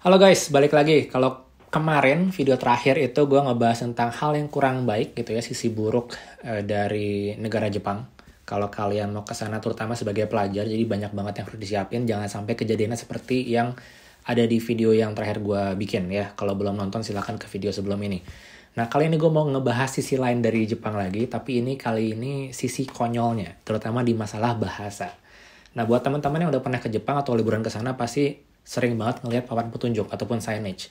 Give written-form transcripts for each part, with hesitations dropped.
Halo guys, balik lagi. Kalau kemarin video terakhir itu gue ngebahas tentang hal yang kurang baik gitu ya, sisi buruk dari negara Jepang. Kalau kalian mau ke sana terutama sebagai pelajar, jadi banyak banget yang harus disiapin. Jangan sampai kejadiannya seperti yang ada di video yang terakhir gue bikin ya. Kalau belum nonton silahkan ke video sebelum ini. Nah kali ini gue mau ngebahas sisi lain dari Jepang lagi, tapi kali ini sisi konyolnya, terutama di masalah bahasa. Nah buat teman-teman yang udah pernah ke Jepang atau liburan ke sana pasti sering banget ngelihat papan petunjuk ataupun signage.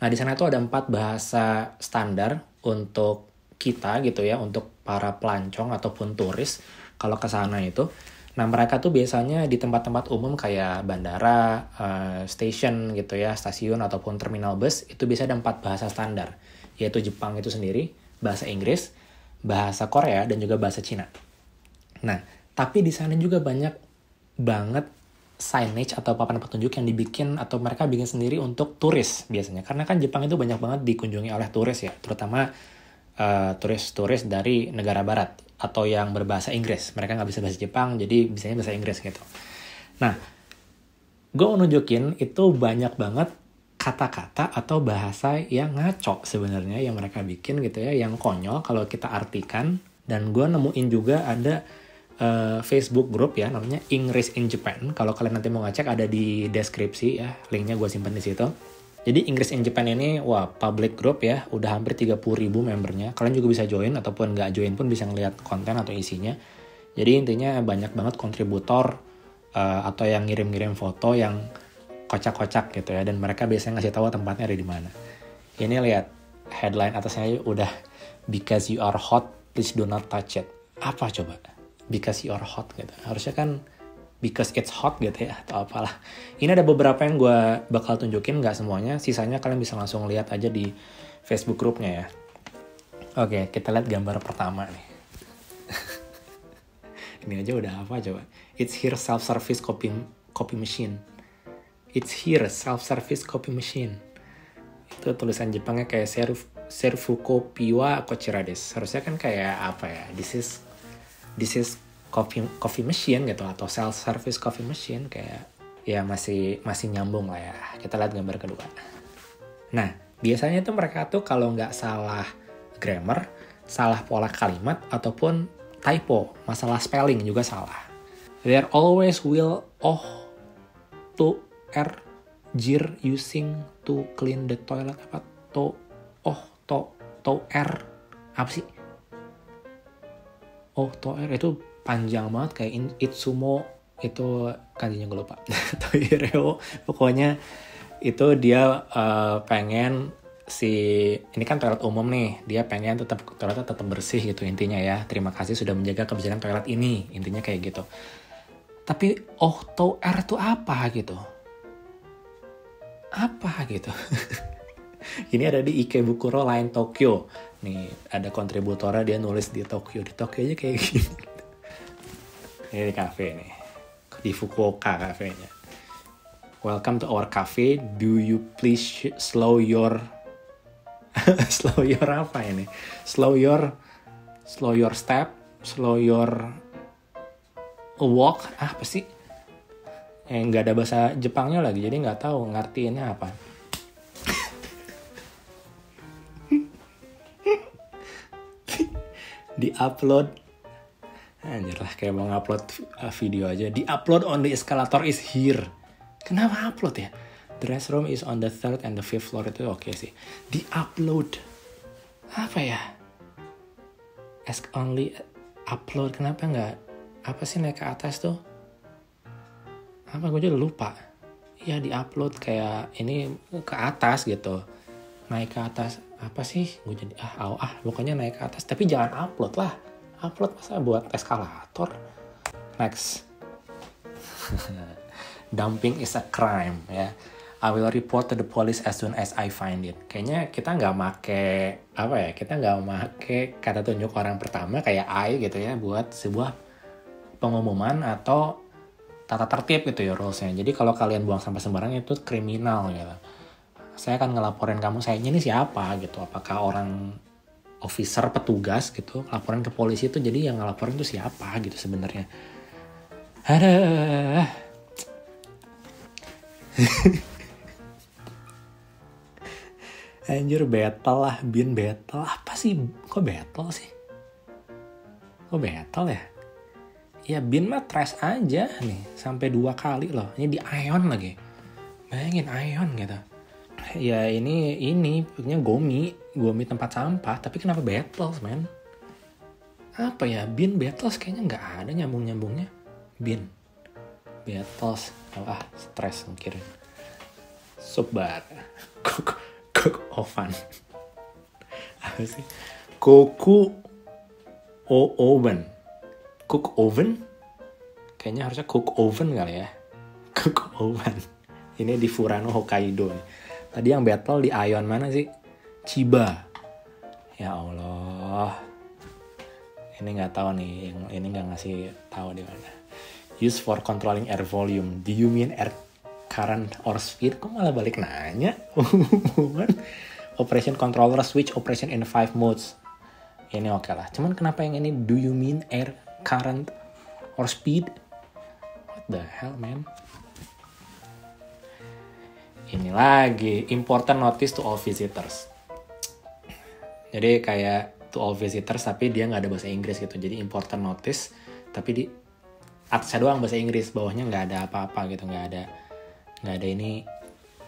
Nah, di sana itu ada 4 bahasa standar untuk kita gitu ya, untuk para pelancong ataupun turis kalau ke sana itu. Nah, mereka tuh biasanya di tempat-tempat umum kayak bandara, station gitu ya, stasiun ataupun terminal bus, itu bisa ada 4 bahasa standar, yaitu Jepang itu sendiri, bahasa Inggris, bahasa Korea, dan juga bahasa Cina. Nah, tapi di sana juga banyak banget signage atau papan petunjuk yang dibikin atau mereka bikin sendiri untuk turis biasanya. Karena kan Jepang itu banyak banget dikunjungi oleh turis ya, terutama turis-turis dari negara barat atau yang berbahasa Inggris. Mereka nggak bisa bahasa Jepang, jadi bisanya bahasa Inggris gitu. Nah, gue mau nunjukin itu banyak banget kata-kata atau bahasa yang ngaco sebenarnya yang mereka bikin gitu ya, yang konyol kalau kita artikan. Dan gue nemuin juga ada Facebook group ya, namanya English in Japan. Kalau kalian nanti mau ngecek ada di deskripsi ya, linknya gue simpan di situ. Jadi English in Japan ini, wah, public group ya, udah hampir 30.000 membernya. Kalian juga bisa join ataupun nggak join pun bisa ngeliat konten atau isinya. Jadi intinya banyak banget kontributor atau yang ngirim-ngirim foto yang kocak-kocak gitu ya, dan mereka biasanya ngasih tahu tempatnya ada di mana. Ini lihat headline atasnya udah because you are hot, please do not touch it. Apa coba? Because you are hot gitu. Harusnya kan because it's hot gitu ya, atau apalah. Ini ada beberapa yang gue bakal tunjukin, nggak semuanya. Sisanya kalian bisa langsung lihat aja di Facebook grupnya ya. Oke, kita lihat gambar pertama nih. Ini aja udah apa coba? It's here self-service copy machine. It's here self-service copy machine. Itu tulisan Jepangnya kayak serfu kopi wa kochira desu. Harusnya kan kayak apa ya? This is coffee machine gitu, atau self service coffee machine, kayak ya masih nyambung lah ya. Kita lihat gambar kedua. Nah, biasanya tuh mereka tuh kalau nggak salah grammar, salah pola kalimat ataupun typo, masalah spelling juga salah. There always will to jir using to clean the toilet, apa to apa sih? Toer itu panjang banget kayak Itsumo, itu kanjinya gue lupa. Toireo, pokoknya itu dia pengen ini kan toilet umum nih, dia pengen toiletnya tetap bersih gitu intinya ya. Terima kasih sudah menjaga kebersihan toilet ini, intinya kayak gitu. Tapi toer itu apa gitu? Apa gitu? Ini ada di Ikebukuro Line Tokyo. Nih, ada kontributornya, dia nulis di Tokyo. Di Tokyo aja kayak gini. Ini di cafe nih. Di Fukuoka kafenya. Welcome to our cafe. Do you please slow your apa ini? Slow your step, slow your walk. Apa sih? Nggak ada bahasa Jepangnya lagi, jadi nggak tahu ngartiinnya apa. Di-upload, anjir lah kayak mau ngupload video aja. Di-upload on the escalator is here. Kenapa upload ya? The restroom is on the 3rd and the 5th floor, itu oke sih. Di-upload apa ya? Ask only upload, kenapa nggak apa sih naik ke atas tuh? Apa gue juga lupa. Ya di-upload kayak ini ke atas gitu. Naik ke atas apa sih? Gue jadi pokoknya naik ke atas, tapi jangan upload lah. Upload masa buat eskalator. Next. Dumping is a crime ya. I will report to the police as soon as I find it. Kayaknya kita nggak kita nggak make kata tunjuk orang pertama kayak I gitu ya buat sebuah pengumuman atau tata tertib gitu ya rules-nya. Jadi kalau kalian buang sampah sembarangan itu kriminal gitu. Saya akan ngelaporin kamu, sayanya ini siapa gitu. Apakah orang officer, petugas gitu, laporan ke polisi itu, jadi yang ngelaporin itu siapa gitu sebenarnya. Ada. Anjir battle lah, bin battle. Apa sih? Kok battle sih? Kok battle ya? Ya bin mah trash aja nih. Sampai 2 kali loh. Ini di Ion lagi. Bayangin Ion gitu. Ya ini punya Gomi tempat sampah. Tapi kenapa battles, man? Apa ya? Bin battles kayaknya nggak ada nyambung-nyambungnya. Bin battles. Stres mikirin. Subbar. Cook oven. Apa sih? Cook oven? Kayaknya harusnya cook oven kali ya. Cook oven. Ini di Furano, Hokkaido nih. Tadi yang battle di Ion mana sih? Chiba. Ya Allah. Ini nggak tahu nih. Ini nggak ngasih tahu di mana. Use for controlling air volume. Do you mean air current or speed? Kok malah balik nanya? Operation controller switch operation in 5 modes. Ini oke lah. Cuman kenapa yang ini do you mean air current or speed? What the hell, man? Ini lagi important notice to all visitors. Jadi kayak to all visitors tapi dia nggak ada bahasa Inggris gitu. Jadi important notice tapi di atasnya doang bahasa Inggris, bawahnya nggak ada apa-apa gitu, nggak ada ini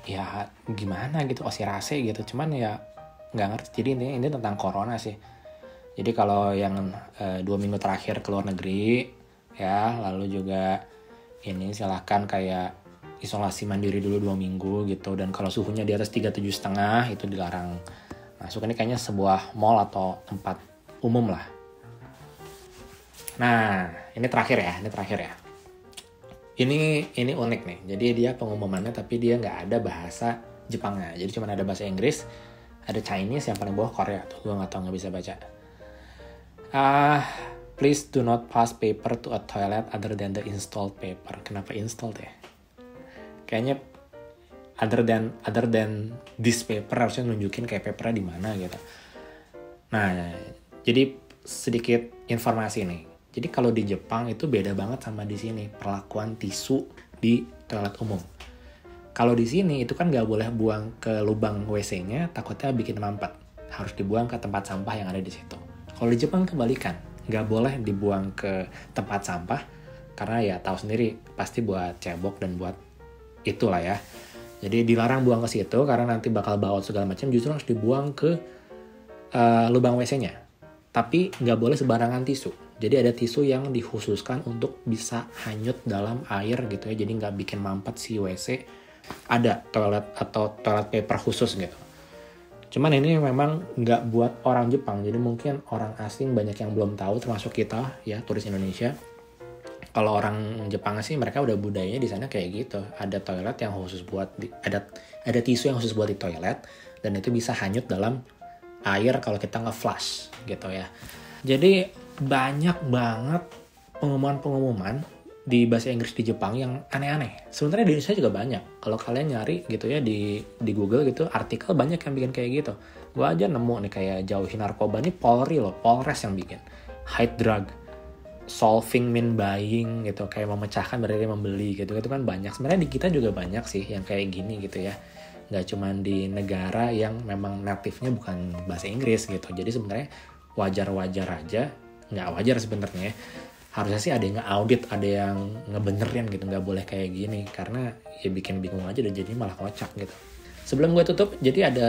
ya gimana gitu osirase gitu. Cuman ya nggak ngerti. Jadi ini tentang corona sih. Jadi kalau yang 2 minggu terakhir ke luar negeri ya, lalu juga ini silahkan kayak isolasi mandiri dulu 2 minggu gitu. Dan kalau suhunya di atas 37,5 itu dilarang masuk. Ini kayaknya sebuah mall atau tempat umum lah. Nah, ini terakhir ya. Ini unik nih. Jadi dia pengumumannya tapi dia nggak ada bahasa Jepangnya. Jadi cuma ada bahasa Inggris, ada Chinese, yang paling bawah Korea. Tuh gue nggak tahu, nggak bisa baca. Please do not pass paper to a toilet other than the installed paper. Kenapa installed ya? Kayaknya other than this paper harusnya nunjukin kayak papernya di mana gitu. Nah, jadi sedikit informasi nih. Jadi kalau di Jepang itu beda banget sama di sini perlakuan tisu di toilet umum. Kalau di sini itu kan nggak boleh buang ke lubang WC-nya, takutnya bikin mampet. Harus dibuang ke tempat sampah yang ada di situ. Kalau di Jepang kebalikan, nggak boleh dibuang ke tempat sampah karena ya tahu sendiri pasti buat cebok dan buat itulah ya. Jadi dilarang buang ke situ karena nanti bakal baut segala macam. Justru harus dibuang ke lubang WC-nya. Tapi nggak boleh sembarangan tisu. Jadi ada tisu yang dikhususkan untuk bisa hanyut dalam air gitu ya. Jadi nggak bikin mampet si WC. Ada toilet atau toilet paper khusus gitu. Cuman ini memang nggak buat orang Jepang. Jadi mungkin orang asing banyak yang belum tahu, termasuk kita ya, turis Indonesia. Kalau orang Jepang sih mereka udah budayanya di sana kayak gitu. Ada toilet yang khusus buat ada tisu yang khusus buat di toilet dan itu bisa hanyut dalam air kalau kita nge-flush gitu ya. Jadi banyak banget pengumuman di bahasa Inggris di Jepang yang aneh-aneh. Sebenarnya di Indonesia juga banyak. Kalau kalian nyari gitu ya di Google gitu, artikel banyak yang bikin kayak gitu. Gue aja nemu nih kayak jauhin narkoba nih Polri loh, Polres yang bikin. Hide drug, solving mean buying gitu, kayak memecahkan berarti membeli gitu. Itu kan banyak. Sebenarnya di kita juga banyak sih yang kayak gini gitu ya. Nggak cuma di negara yang memang native-nya bukan bahasa Inggris gitu. Jadi sebenarnya wajar-wajar aja, nggak wajar sebenarnya. Harusnya sih ada yang nge-audit, ada yang ngebenerin gitu, nggak boleh kayak gini. Karena ya bikin bingung aja dan jadinya malah kocak gitu. Sebelum gue tutup, jadi ada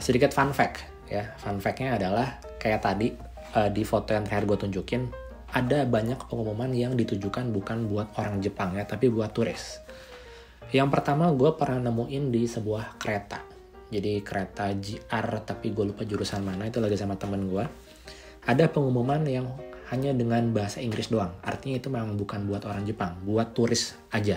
sedikit fun fact ya. Fun fact-nya adalah kayak tadi di foto yang terakhir gue tunjukin, ada banyak pengumuman yang ditujukan bukan buat orang Jepang ya, tapi buat turis. Yang pertama gue pernah nemuin di sebuah kereta. Jadi kereta JR, tapi gue lupa jurusan mana, itu lagi sama temen gue. Ada pengumuman yang hanya dengan bahasa Inggris doang. Artinya itu memang bukan buat orang Jepang, buat turis aja.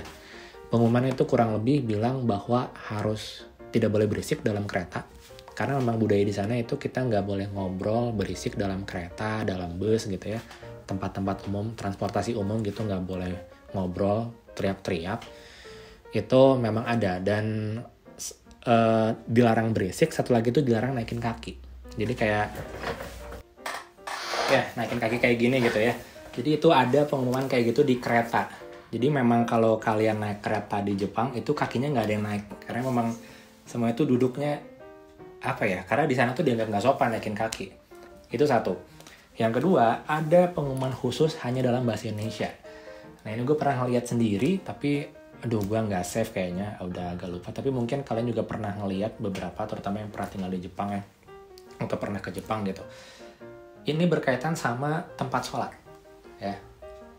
Pengumuman itu kurang lebih bilang bahwa harus tidak boleh berisik dalam kereta. Karena memang budaya di sana itu kita nggak boleh ngobrol berisik dalam kereta, dalam bus gitu ya. Tempat-tempat umum, transportasi umum gitu nggak boleh ngobrol, teriak-teriak. Itu memang ada. Dan dilarang berisik, satu lagi itu dilarang naikin kaki. Jadi kayak ya naikin kaki kayak gini gitu ya. Jadi itu ada pengumuman kayak gitu di kereta. Jadi memang kalau kalian naik kereta di Jepang itu kakinya nggak ada yang naik karena memang semua itu duduknya apa ya, karena di sana tuh dianggap nggak sopan naikin kaki. Itu satu. Yang kedua, ada pengumuman khusus hanya dalam bahasa Indonesia. Nah ini gue pernah ngeliat sendiri, tapi aduh gue nggak save kayaknya, udah agak lupa. Tapi mungkin kalian juga pernah ngeliat beberapa, terutama yang pernah tinggal di Jepang ya, atau pernah ke Jepang gitu. Ini berkaitan sama tempat sholat, ya.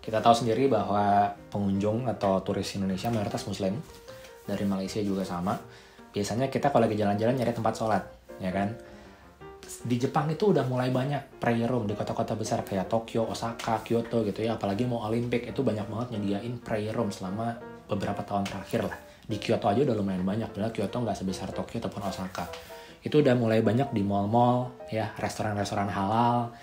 Kita tahu sendiri bahwa pengunjung atau turis Indonesia mayoritas Muslim, dari Malaysia juga sama. Biasanya kita kalau lagi jalan-jalan nyari tempat sholat, ya kan? Di Jepang itu udah mulai banyak prayer room di kota-kota besar kayak Tokyo, Osaka, Kyoto gitu ya. Apalagi mau Olimpik itu banyak banget nyediain prayer room selama beberapa tahun terakhir lah. Di Kyoto aja udah lumayan banyak, padahal Kyoto nggak sebesar Tokyo ataupun Osaka. Itu udah mulai banyak di mall-mall, ya, restoran-restoran halal,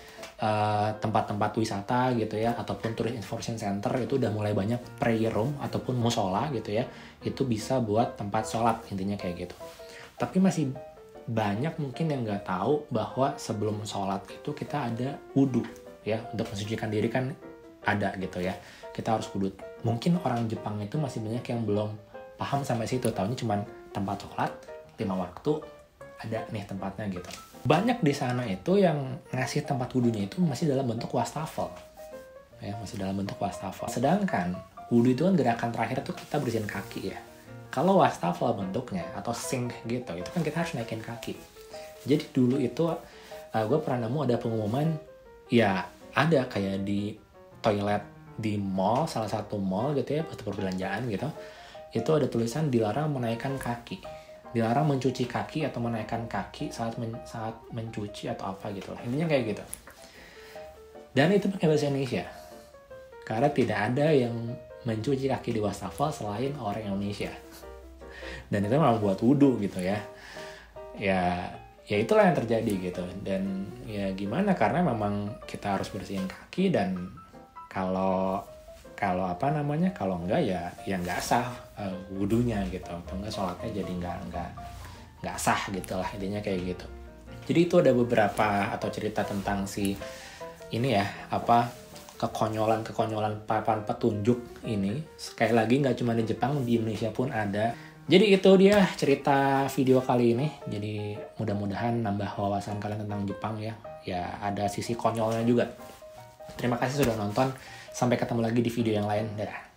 tempat-tempat wisata gitu ya, ataupun tourist information center itu udah mulai banyak prayer room ataupun musola gitu ya. Itu bisa buat tempat sholat, intinya kayak gitu. Tapi masih banyak mungkin yang nggak tahu bahwa sebelum sholat itu kita ada wudhu ya, untuk mensucikan diri kan ada gitu ya, kita harus wudhu. Mungkin orang Jepang itu masih banyak yang belum paham sampai situ, taunya cuman tempat sholat 5 waktu ada nih tempatnya gitu. Banyak di sana itu yang ngasih tempat wudhunya itu masih dalam bentuk wastafel ya, masih dalam bentuk wastafel. Sedangkan wudhu itu kan gerakan terakhir tuh kita bersihin kaki ya. Kalau wastafel bentuknya atau sink gitu, itu kan kita harus naikin kaki. Jadi dulu itu gue pernah nemu ada pengumuman, ya ada kayak di toilet di mall, salah satu mall gitu ya, pusat perbelanjaan gitu. Itu ada tulisan dilarang menaikkan kaki, dilarang mencuci kaki atau menaikkan kaki saat mencuci atau apa gitu lah. Intinya kayak gitu. Dan itu pakai bahasa Indonesia. Karena tidak ada yang mencuci kaki di wastafel selain orang Indonesia. Dan itu memang buat wudhu gitu ya. Ya itulah yang terjadi gitu. Dan ya gimana, karena memang kita harus bersihin kaki, dan kalau apa namanya, kalau enggak ya nggak sah wudhunya gitu, atau enggak sholatnya jadi nggak sah gitu lah, intinya kayak gitu. Jadi itu ada beberapa atau cerita tentang si ini ya, apa, kekonyolan papan petunjuk ini. Sekali lagi nggak cuma di Jepang, di Indonesia pun ada. Jadi itu dia cerita video kali ini. Jadi mudah-mudahan nambah wawasan kalian tentang Jepang ya. Ya ada sisi konyolnya juga. Terima kasih sudah nonton. Sampai ketemu lagi di video yang lain. Dadah.